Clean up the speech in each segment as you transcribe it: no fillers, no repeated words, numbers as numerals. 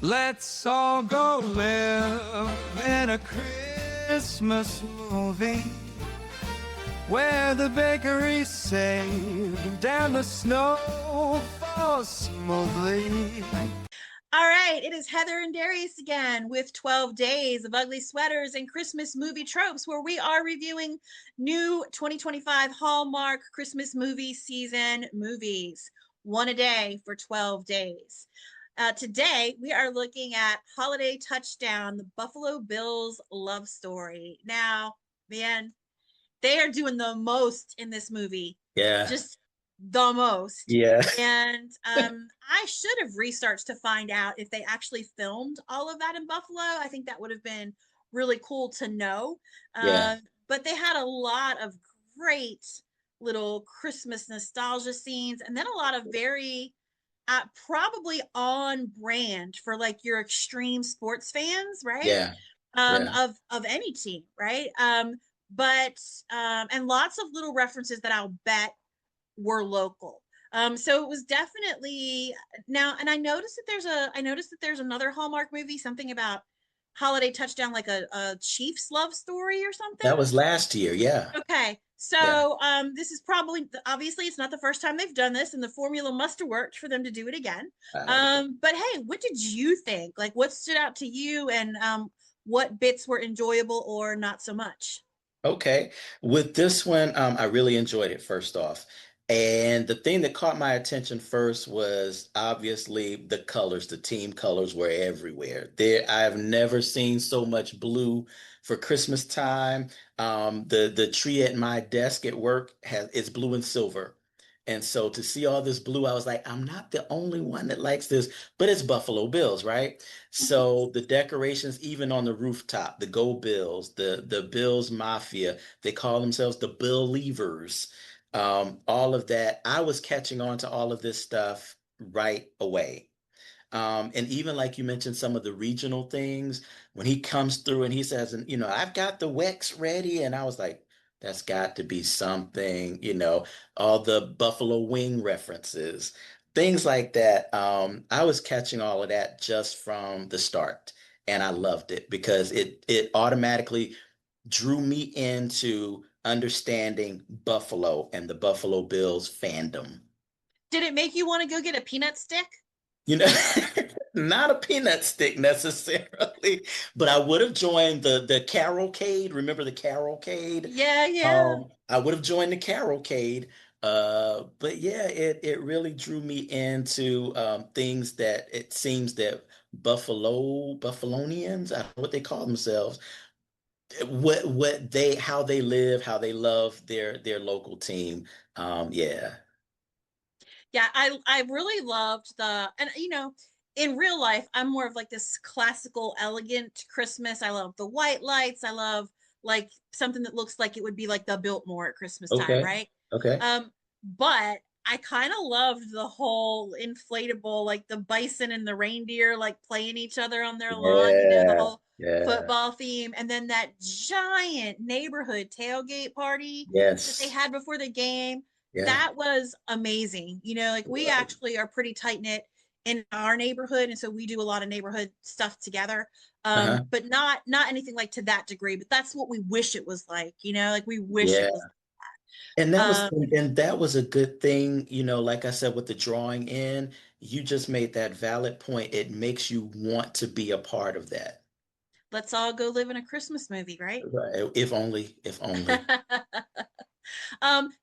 Let's all go live in a Christmas movie where the bakery's safe and the snow falls smoothly. All right, it is Heather and Darius again with 12 Days of Ugly Sweaters and Christmas Movie Tropes, where we are reviewing new 2025 Hallmark Christmas movie season movies, one a day for 12 days. Today, we are looking at Holiday Touchdown, the Buffalo Bills love story. Now, man, they are doing the most in this movie, Yeah, just the most. yeah, And I should have researched to find out if they actually filmed all of that in Buffalo. I think that would have been really cool to know. yeah. But they had a lot of great little Christmas nostalgia scenes, and then a lot of very probably on brand for like your extreme sports fans, right? Yeah, yeah. Of any team, right? But and lots of little references that I'll bet were local. So it was definitely now, and I noticed that there's another Hallmark movie, something about Holiday Touchdown, like a Chiefs love story or something. That was last year. Yeah, Okay, yeah. so this is probably obviously it's not the first time they've done this, and the formula must have worked for them to do it again. Uh, But hey, what did you think? Like, what stood out to you, and what bits were enjoyable or not so much? okay. With this one, I really enjoyed it, first off. And the thing that caught my attention first was obviously the colors. The team colors were everywhere. There, I've never seen so much blue for Christmas time. The tree at my desk at work has it's blue and silver. And so to see all this blue, I was like, I'm not the only one that likes this, but it's Buffalo Bills, right? Mhm. So the decorations, even on the rooftop, the Go Bills, the Bills Mafia, they call themselves the Believers. All of that, I was catching on to all of this stuff right away. And even like you mentioned, some of the regional things, when he comes through and he says, and I've got the Wex ready, and I was like, that's got to be something, all the Buffalo Wing references, things like that. I was catching all of that just from the start, and I loved it because it automatically drew me into understanding Buffalo and the Buffalo Bills fandom. Did it make you want to go get a peanut stick? You know, not a peanut stick necessarily, but I would have joined the Carolcade. Remember the Carolcade? Yeah, yeah. I would have joined the Carolcade. But yeah, it really drew me into things that it seems that Buffalonians, I don't know what they call themselves, what they how they live, how they love their local team. Yeah. Yeah, I really loved and in real life I'm more of like this classical elegant Christmas. I love the white lights. I love like something that looks like it would be like the Biltmore at Christmas time, Okay. right? Okay. But I kind of loved the whole inflatable, like the bison and the reindeer like playing each other on their lawn, the Yeah. whole Yeah. football theme, and then that giant neighborhood tailgate party that they Yes. had before the game. Yeah. That was amazing. Like we Right. actually are pretty tight knit in our neighborhood, and so we do a lot of neighborhood stuff together. Uh-huh. But not anything like to that degree. But that's what we wish it was like. Like we wish it Yeah. was. And that was Um, and that was a good thing, like I said, with the drawing in, you just made that valid point. It makes you want to be a part of that. let's all go live in a Christmas movie, right? Right. If only, if only.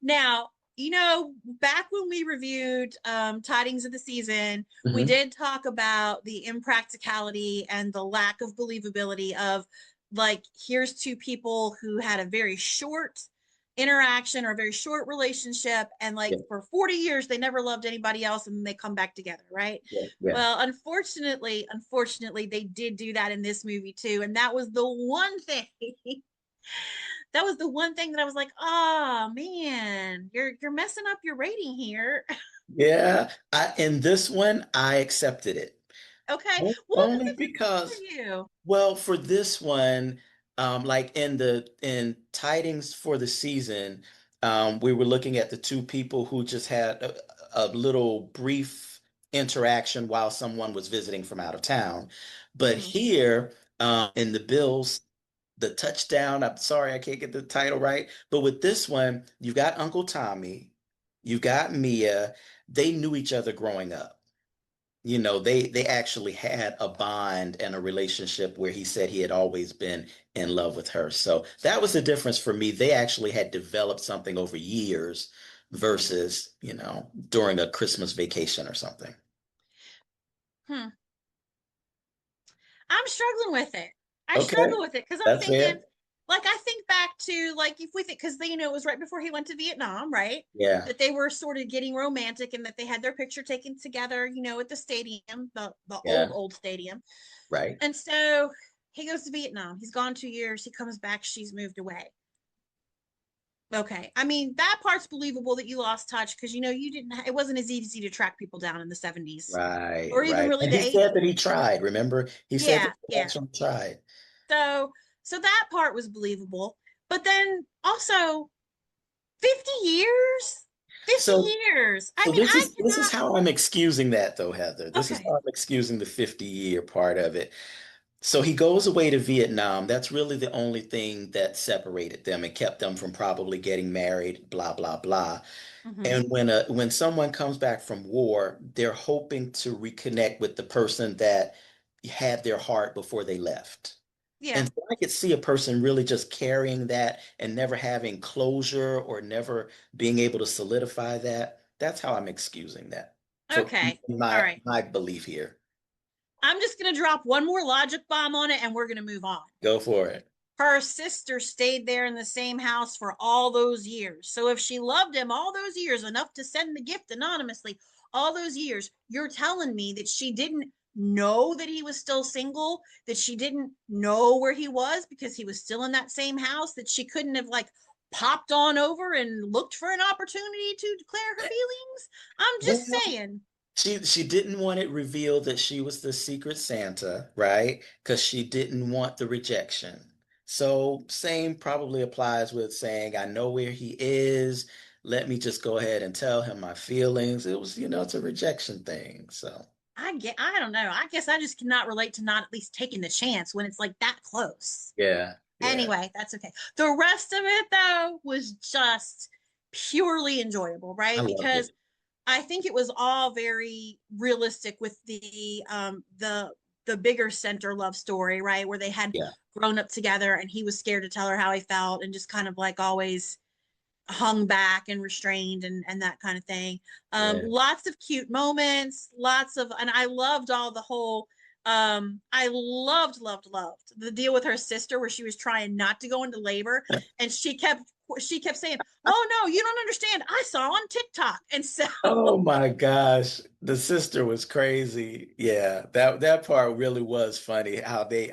Now, back when we reviewed Tidings of the Season, we Hmm. did talk about the impracticality and the lack of believability of like, here's two people who had a very short interaction or a very short relationship, and like Yeah, for 40 years, they never loved anybody else, and then they come back together, right? yeah, yeah. Well, unfortunately, they did do that in this movie too. And that was the one thing that was the one thing that I was like, oh man, you're messing up your rating here. Yeah. In this one, I accepted it. Okay. What was Only it for because, you? well, for this one, like in Tidings for the Season, we were looking at the two people who just had a little brief interaction while someone was visiting from out of town. But Mhm. here, in the Bills, the touchdown, I'm sorry, I can't get the title right, but with this one, you've got Uncle Tommy, you've got Mia. They knew each other growing up. They actually had a bond and a relationship where he said he had always been in love with her. So that was the difference for me. They actually had developed something over years Mhm. versus, during a Christmas vacation or something. Hmm. I'm struggling with it. I Okay, struggle with it because I'm that's thinking, fair. like, I think back to, like, if we think, because they, it was right before he went to Vietnam, right? Yeah, That they were sort of getting romantic and that they had their picture taken together, at the stadium, the yeah, old stadium. right. And so he goes to Vietnam. He's gone 2 years. He comes back. She's moved away. Okay. I mean, that part's believable that you lost touch because, you didn't, it wasn't as easy to track people down in the 70s Right, or even right. really And the he said 80s. that he tried, remember? He said that Yeah. he Yeah. actually tried. So that part was believable. But then also 50 years? 50 So years. I So mean, this I is this is cannot. how I'm excusing that though, Heather. This is Okay. how I'm excusing the 50-year part of it. So he goes away to Vietnam. That's really the only thing that separated them and kept them from probably getting married, blah, blah, blah. Hmm. And when someone comes back from war, they're hoping to reconnect with the person that had their heart before they left. Yeah. And so I could see a person really just carrying that and never having closure or never being able to solidify that. That's how I'm excusing that for Okay. All my right. my belief here. I'm just going to drop one more logic bomb on it and we're going to move on. Go for it. Her sister stayed there in the same house for all those years. So if she loved him all those years enough to send the gift anonymously, all those years, you're telling me that she didn't know that he was still single, that she didn't know where he was because he was still in that same house, that she couldn't have like popped on over and looked for an opportunity to declare her feelings. I'm just Well, saying. she didn't want it revealed that she was the secret Santa, right? Because she didn't want the rejection. So same probably applies with saying, I know where he is. Let me just go ahead and tell him my feelings. It was, it's a rejection thing. So I don't know. I guess I just cannot relate to not at least taking the chance when it's like that close. yeah, yeah. Anyway, that's okay. The rest of it though was just purely enjoyable, I right? loved Because it. I think it was all very realistic with the bigger center love story, right? Where they had Yeah, grown up together and he was scared to tell her how he felt and just kind of like always hung back and restrained and that kind of thing. yeah. Lots of cute moments, and I loved all the whole. I loved the deal with her sister where she was trying not to go into labor, and she kept saying, "Oh no, you don't understand. I saw on TikTok," and so Oh my gosh, the sister was crazy. Yeah, that part really was funny how they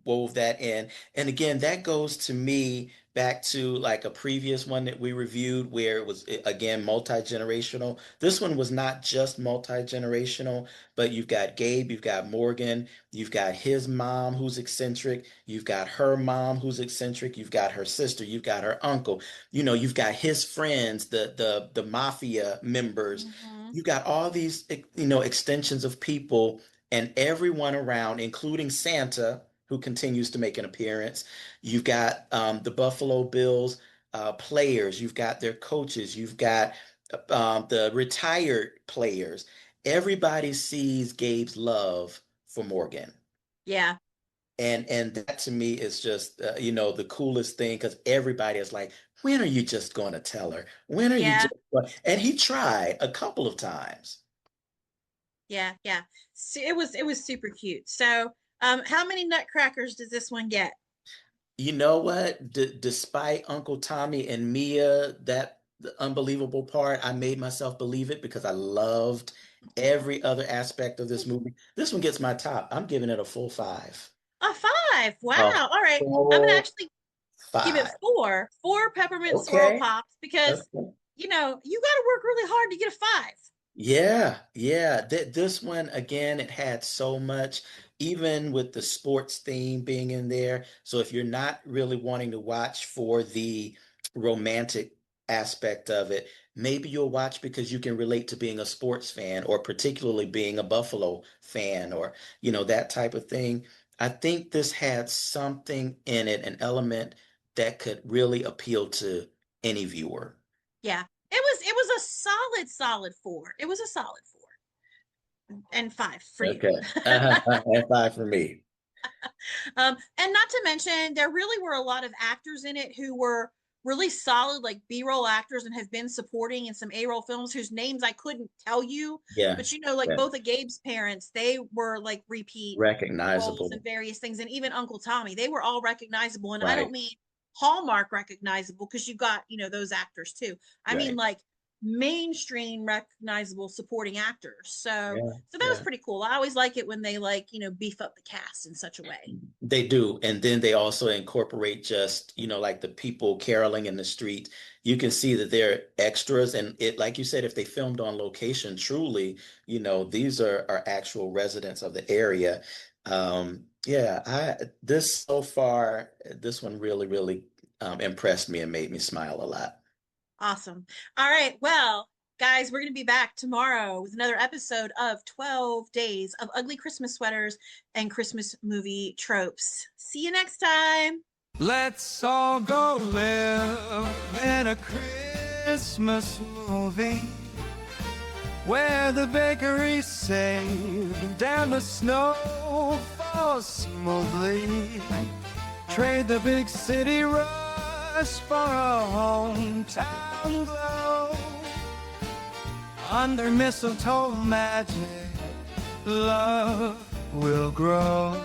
wove that in. And again, that goes to me back to like a previous one that we reviewed where it was again multi-generational. This one was not just multi-generational, but you've got Gabe, you've got Morgan, you've got his mom who's eccentric, you've got her mom who's eccentric, you've got her sister, you've got her uncle. You've got his friends, the mafia members. Mhm. You've got all these, extensions of people and everyone around, including Santa, who continues to make an appearance. You've got the Buffalo Bills players. You've got their coaches. You've got the retired players. Everybody sees Gabe's love for Morgan. Yeah, And that to me is just the coolest thing because everybody is like, when are you just going to tell her? When are you yeah, just going? And he tried a couple of times. yeah. So it was super cute. So, how many nutcrackers does this one get? You know what? Despite Uncle Tommy and Mia, that the unbelievable part, I made myself believe it because I loved every other aspect of this movie. This one gets my top. I'm giving it a full five. A five. A Wow. All right. I'm gonna full actually give it five. four peppermint swirl Okay. pops because Okay. you got to work really hard to get a five. Yeah, yeah. This one again, it had so much, even with the sports theme being in there. So if you're not really wanting to watch for the romantic aspect of it, maybe you'll watch because you can relate to being a sports fan or particularly being a Buffalo fan or, that type of thing. I think this had something in it, an element that could really appeal to any viewer. Yeah. It was a solid 4. It was a solid 4 and 5 for you. Okay. And five for me. And not to mention, there really were a lot of actors in it who were really solid, like B-roll actors, and have been supporting in some A-roll films whose names I couldn't tell you. Yeah. But like Yeah. both of Gabe's parents, they were like repeat roles in Recognizable. various things, and even Uncle Tommy, they were all recognizable. And I don't Right. mean Hallmark recognizable because you got those actors too. I mean Right. like mainstream recognizable supporting actors. Yeah. So that was Yeah. pretty cool. I always like it when they beef up the cast in such a way. They do. And then they also incorporate just, like the people caroling in the street. You can see that they're extras. And it, like you said, if they filmed on location, truly, these are actual residents of the area. Yeah, this so far, this one really, really impressed me and made me smile a lot. Awesome. All right. Well, guys, we're going to be back tomorrow with another episode of 12 Days of Ugly Christmas Sweaters and Christmas Movie Tropes. See you next time. Let's all go live in a Christmas movie where the bakery saved and the snow falls smoothly. Trade the big city rush for a hometown glow. Under mistletoe magic, love will grow.